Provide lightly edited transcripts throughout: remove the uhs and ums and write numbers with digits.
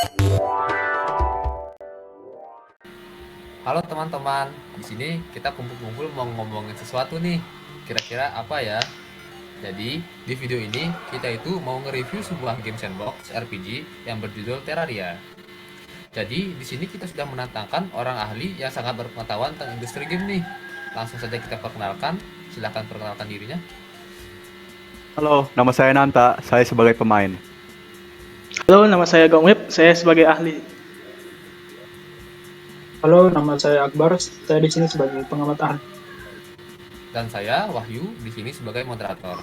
Halo teman-teman, di sini kita kumpul-kumpul mau ngomongin sesuatu nih. Kira-kira apa ya? Jadi, di video ini kita itu mau nge-review sebuah game sandbox RPG yang berjudul Terraria. Jadi, di sini kita sudah menantangkan orang ahli yang sangat berpengetahuan tentang industri game nih. Langsung saja kita perkenalkan. Silahkan perkenalkan dirinya. Halo, nama saya Nanta, saya sebagai pemain. Halo, nama saya Gongwip, saya sebagai ahli. Halo, nama saya Akbar. Saya di sini sebagai pengamat ahli. Dan saya Wahyu di sini sebagai moderator.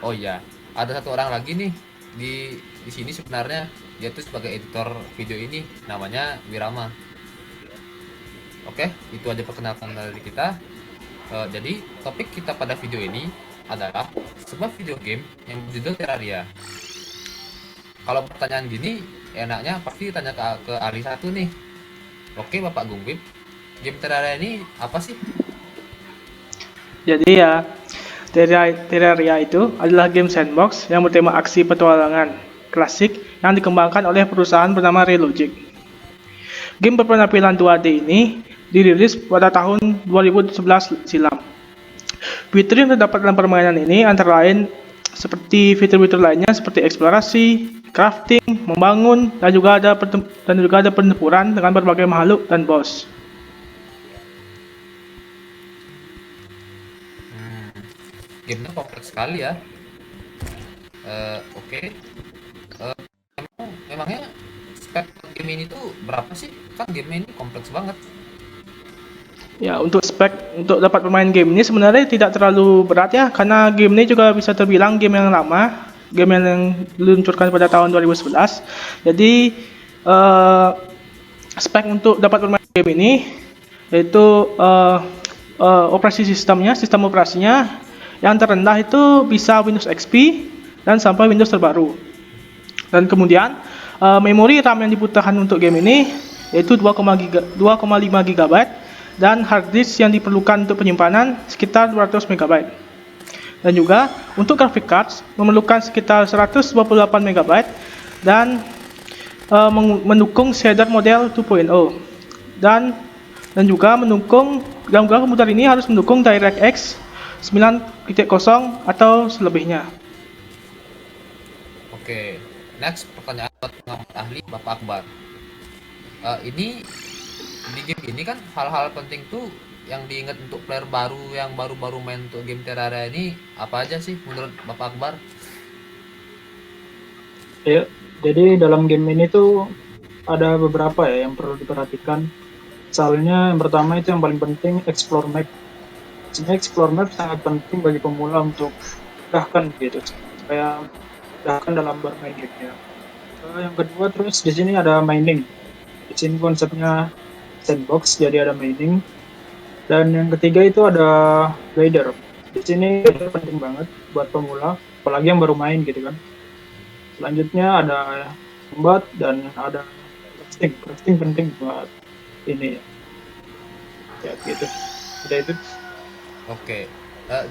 Oh iya, ada satu orang lagi nih di sini sebenarnya dia tuh sebagai editor video ini namanya Wirama. Oke, itu aja perkenalkan dari kita. Jadi topik kita pada video ini adalah sebuah video game yang berjudul Terraria. Kalau pertanyaan gini, enaknya pasti tanya ke ahli satu nih. Oke, Bapak Gungbib, game Terraria ini apa sih? Jadi ya, Terraria itu adalah game sandbox yang bertema aksi petualangan klasik yang dikembangkan oleh perusahaan bernama Relogic. Game berpenampilan 2D ini dirilis pada tahun 2011 silam. Fitur yang terdapat dalam permainan ini antara lain seperti fitur-fitur lainnya seperti eksplorasi, crafting, membangun, dan juga ada pertempuran dengan berbagai makhluk dan boss. Gamenya kompleks sekali ya. Oke. Memangnya spek game ini tuh berapa sih? Kan game ini kompleks banget. Ya, untuk spek untuk dapat bermain game ini sebenarnya tidak terlalu berat ya, karena game ini juga bisa terbilang game yang lama, game yang diluncurkan pada tahun 2011. Jadi, spek untuk dapat bermain game ini yaitu sistem operasinya yang terendah itu bisa Windows XP dan sampai Windows terbaru. Dan kemudian, memori RAM yang dibutuhkan untuk game ini yaitu 2,5 GB dan hard disk yang diperlukan untuk penyimpanan sekitar 200 MB. Dan juga untuk graphic cards memerlukan sekitar 128 MB dan mendukung shader model 2.0 dan juga komputer ini harus mendukung DirectX 9.0 atau selebihnya. Oke, next pertanyaan buat pengamat ahli Bapak Akbar. Ini di game ini kan hal-hal penting tuh yang diingat untuk player baru yang baru-baru main untuk game Terraria ini apa aja sih menurut Bapak Akbar? Ya, jadi dalam game ini tuh ada beberapa ya yang perlu diperhatikan. Misalnya yang pertama itu yang paling penting explore map. Sebenarnya explore map sangat penting bagi pemula untuk mudahkan gitu, supaya mudahkan dalam bermain gamenya. Yang kedua terus di sini ada mining. Di sini konsepnya sandbox, jadi ada mining. Dan yang ketiga itu ada glider. Di sini itu penting banget buat pemula, apalagi yang baru main gitu kan. Selanjutnya ada combat dan ada crafting. Crafting penting buat ini ya gitu. Udah itu. Oke,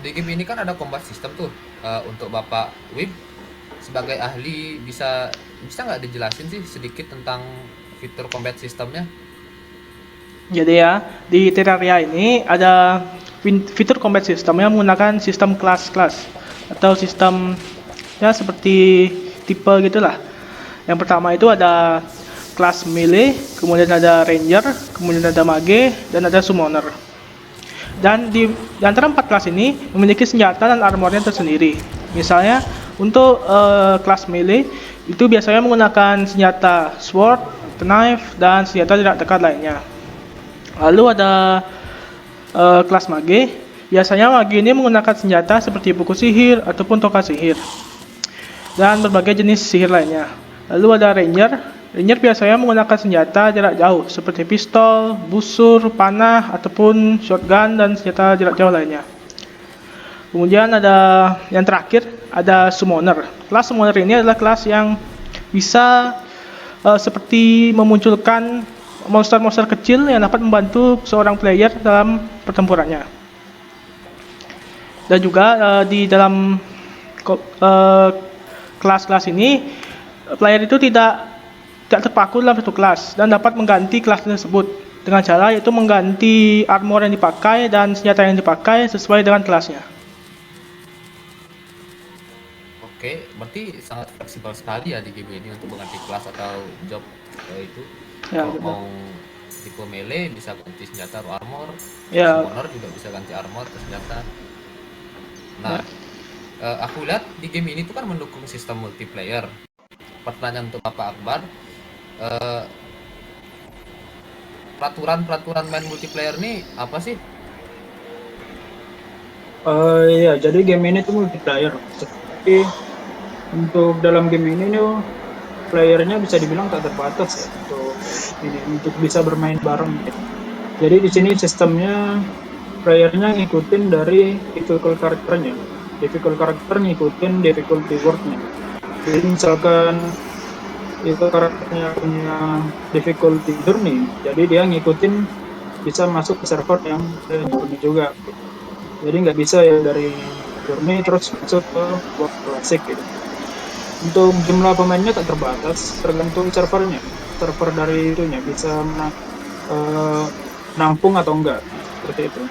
di game ini kan ada combat system tuh. Untuk Bapak Wib sebagai ahli bisa nggak dijelasin sih sedikit tentang fitur combat sistemnya? Jadi ya, di Terraria ini ada fitur combat system yang menggunakan sistem kelas-kelas atau sistem ya seperti tipe gitulah. Yang pertama itu ada kelas melee, kemudian ada ranger, kemudian ada mage, dan ada summoner. Dan di antara 4 kelas ini memiliki senjata dan armornya tersendiri. Misalnya untuk kelas melee itu biasanya menggunakan senjata sword, knife, dan senjata jarak dekat lainnya. Lalu ada kelas mage. Biasanya mage ini menggunakan senjata seperti buku sihir ataupun tongkat sihir dan berbagai jenis sihir lainnya. Lalu ada ranger. Ranger biasanya menggunakan senjata jarak jauh seperti pistol, busur, panah, ataupun shotgun dan senjata jarak jauh lainnya. Kemudian ada yang terakhir, ada summoner. Kelas summoner ini adalah kelas yang bisa seperti memunculkan monster-monster kecil yang dapat membantu seorang player dalam pertempurannya. Dan juga di dalam kelas-kelas ini player itu tidak tidak terpaku dalam satu kelas dan dapat mengganti kelas tersebut dengan cara yaitu mengganti armor yang dipakai dan senjata yang dipakai sesuai dengan kelasnya. Oke, berarti sangat fleksibel sekali ya di game ini untuk mengganti kelas atau job itu. Ya, Kalau benar. mau tipe melee bisa ganti senjata atau armor, Ya, summoner juga bisa ganti armor ke senjata. Nah, ya. aku lihat di game ini tuh kan mendukung sistem multiplayer. Pertanyaan untuk Bapak Akbar, eh, peraturan main multiplayer nih apa sih? Iya, jadi game ini tuh multiplayer. Tapi untuk dalam game ini nih playernya bisa dibilang tak terbatas ya untuk bisa bermain bareng gitu. Jadi di sini sistemnya playernya ngikutin dari difficult karakternya. Difficult karakter ngikutin difficulty wordnya. Jadi misalkan itu karakternya punya difficulty journey, jadi dia ngikutin bisa masuk ke server yang journey juga. Jadi nggak bisa ya dari journey terus masuk ke world classic gitu. Untuk jumlah pemainnya tak terbatas, tergantung servernya. Server dari itunya bisa nampung atau enggak, seperti itu.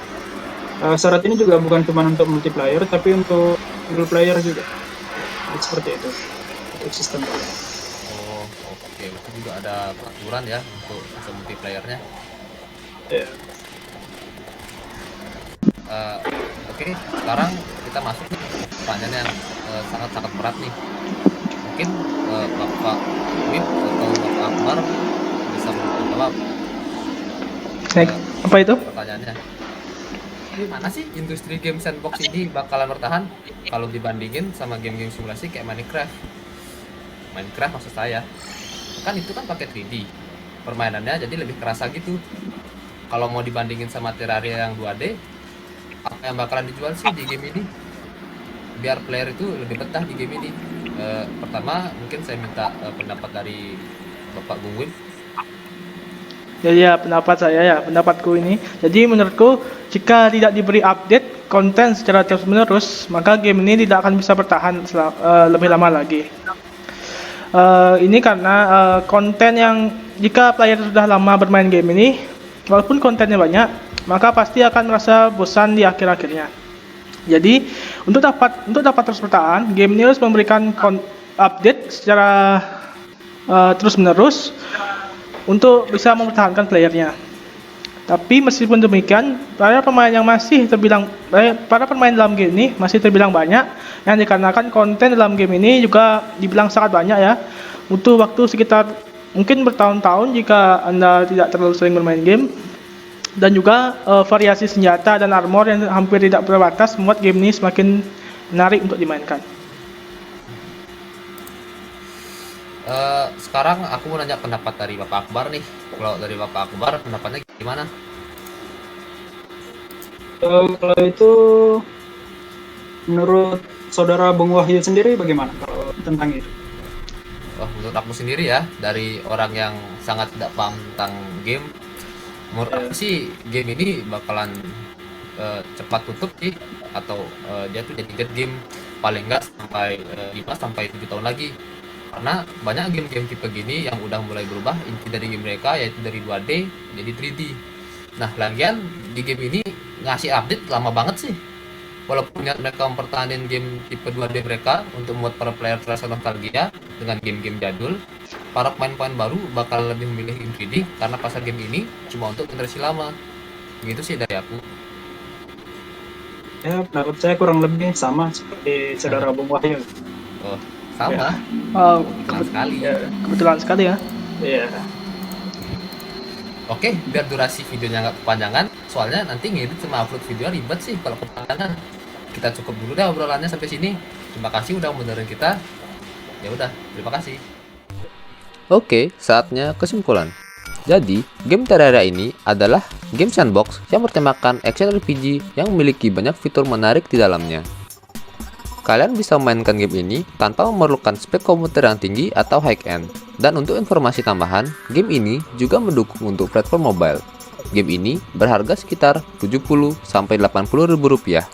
Syarat ini juga bukan cuma untuk multiplayer, tapi untuk single player juga. Seperti itu, untuk sistem. Oh, oke, itu juga ada peraturan ya untuk sistem multiplayernya. Ya. Oke, sekarang kita masuk nih pertanyaan yang sangat-sangat berat nih. Mungkin Bapak Wib atau Bapak Akbar bisa menjawab Apa itu? pertanyaannya. Gimana sih industri game sandbox ini bakalan bertahan kalau dibandingin sama game-game simulasi kayak Minecraft? Minecraft maksud saya. Kan itu kan pakai 3D. Permainannya jadi lebih kerasa gitu. Kalau mau dibandingin sama Terraria yang 2D, apa yang bakalan dijual sih di game ini? Biar player itu lebih betah di game ini. Pertama mungkin saya minta pendapat dari Bapak Bung Wib. Ya, pendapat saya ya, pendapatku ini. Jadi menurutku jika tidak diberi update konten secara terus-menerus, maka game ini tidak akan bisa bertahan lebih lama lagi. Ini karena konten yang jika player sudah lama bermain game ini, walaupun kontennya banyak, maka pasti akan merasa bosan di akhir-akhirnya. Jadi untuk dapat terus bertahan, game ini harus memberikan update secara terus-menerus untuk bisa mempertahankan playernya. Tapi meskipun demikian, para pemain dalam game ini masih terbilang banyak, yang dikarenakan konten dalam game ini juga dibilang sangat banyak ya. Butuh waktu sekitar mungkin bertahun-tahun jika Anda tidak terlalu sering bermain game. Dan juga variasi senjata dan armor yang hampir tidak terbatas membuat game ini semakin menarik untuk dimainkan. Sekarang aku mau nanya pendapat dari Bapak Akbar nih. Kalau dari Bapak Akbar pendapatnya gimana? Kalau itu menurut saudara Bung Wahyu sendiri bagaimana kalau tentang itu? Menurut aku sendiri ya, dari orang yang sangat tidak paham tentang game, menurut aku sih game ini bakalan cepat tutup sih, atau dia tuh jadi dead game paling enggak sampai 5 sampai 7 tahun lagi. Karena banyak game-game tipe gini yang udah mulai berubah inti dari game mereka, yaitu dari 2D jadi 3D. Nah, lagian di game ini ngasih update lama banget sih. Walaupun niat mereka mempertahankan game tipe 2D mereka untuk membuat para player terasa nostalgia dengan game-game jadul, para pemain-pemain baru bakal lebih memilih game 3D karena pasar game ini cuma untuk generasi lama. Begitu sih dari aku. Ya, pendapat saya kurang lebih sama seperti saudara Bung Wahyu. Oh, sama. Kebetulan sekali. Kebetulan sekali ya. Iya. Oke, biar durasi videonya nggak kepanjangan, soalnya nanti ngedit sama upload video ribet sih kalau kepanjangan. Kita cukup dulu deh obrolannya sampai sini. Terima kasih udah mendengarin kita. Ya udah, terima kasih. Oke, saatnya kesimpulan. Jadi, game Terraria ini adalah game sandbox yang bertemakan action RPG yang memiliki banyak fitur menarik di dalamnya. Kalian bisa memainkan game ini tanpa memerlukan spek komputer yang tinggi atau high-end. Dan untuk informasi tambahan, game ini juga mendukung untuk platform mobile. Game ini berharga sekitar 70-80 ribu rupiah.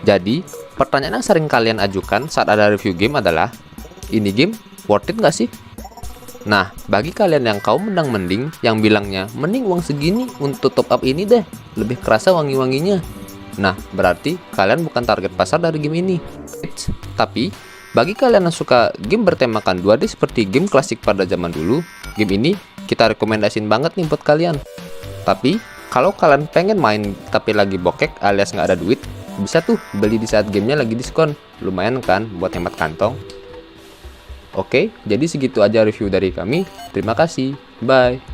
Jadi, pertanyaan yang sering kalian ajukan saat ada review game adalah, ini game worth it nggak sih? Nah, bagi kalian yang kaum mending yang bilangnya mending uang segini untuk top up ini deh, lebih kerasa wangi-wanginya. Nah, berarti kalian bukan target pasar dari game ini. Tapi, bagi kalian yang suka game bertemakan 2D seperti game klasik pada zaman dulu, game ini kita rekomendasiin banget nih buat kalian. Tapi, kalau kalian pengen main tapi lagi bokek alias nggak ada duit, bisa tuh beli di saat gamenya lagi diskon. Lumayan kan buat hemat kantong. Oke, jadi segitu aja review dari kami. Terima kasih. Bye.